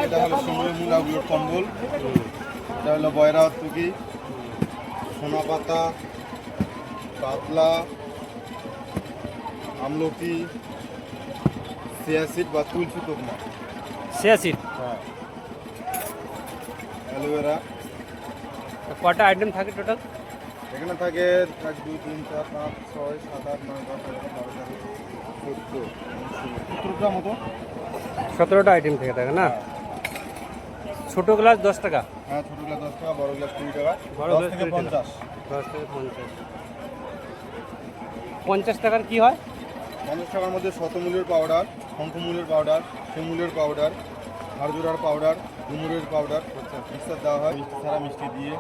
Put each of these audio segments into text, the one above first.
এটা হলো শিমুলের মূল আগুলোর কম্বল, এটা হলো বয়রা তুকি, সোনা পাতা, পাতলা, আমলকি, সিয়াসিড বা তুলসী তোকমা, সিয়াসিড। হ্যাঁ, অ্যালোভেরা। কটা আইটেম থাকে টোটাল? এখানে থাকে 1 2 3 4 5 6 7 8 9 10 11 12 13 14 17টা মতো। 17টা আইটেম থেকে থাকে না? ছোটো গ্লাস 10 টাকা? হ্যাঁ, ছোটো গ্লাস 10 টাকা, বড় গ্লাস 20 টাকা, বড় 10 গ্লাস থেকে 20 টাকা। 50। 10 থেকে 50। 50 টাকার কি হয়? 50 টাকার মধ্যে শতমূলের পাউডার, শঙ্খমূলের পাউডার, শিমুলের পাউডার, হাড়জোড়ার পাউডার, ডুমুরের পাউডার মিক্সার দেওয়া হয়, মিষ্টি ছাড়া মিষ্টি দিয়ে।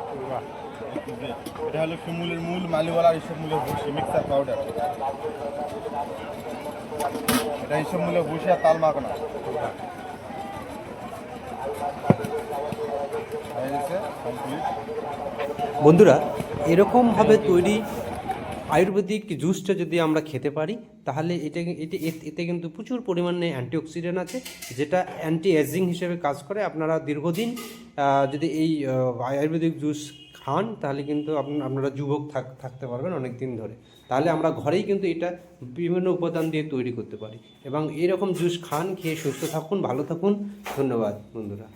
এটা হলো শিমুলের মূল, মালিওয়ালা এইসব মূলের ভুষি মিক্সার পাউডার। এটা এইসব মূলের ভুষি আর তাল মাখানা হয়ে গেছে কমপ্লিট। বন্ধুরা, এরকমভাবে তৈরি আয়ুর্বেদিক জুসটা যদি আমরা খেতে পারি তাহলে এতে কিন্তু প্রচুর পরিমাণে অ্যান্টিঅক্সিডেন্ট আছে, যেটা অ্যান্টি এজিং হিসেবে কাজ করে। আপনারা দীর্ঘদিন যদি এই আয়ুর্বেদিক জুস খান তাহলে কিন্তু আপনারা যুবক থাকতে পারবেন অনেক দিন ধরে। তাহলে আমরা ঘরেই কিন্তু এটা বিভিন্ন উপাদান দিয়ে তৈরি করতে পারি এবং এরকম জুস খান, খেয়ে সুস্থ থাকুন, ভালো থাকুন। ধন্যবাদ বন্ধুরা।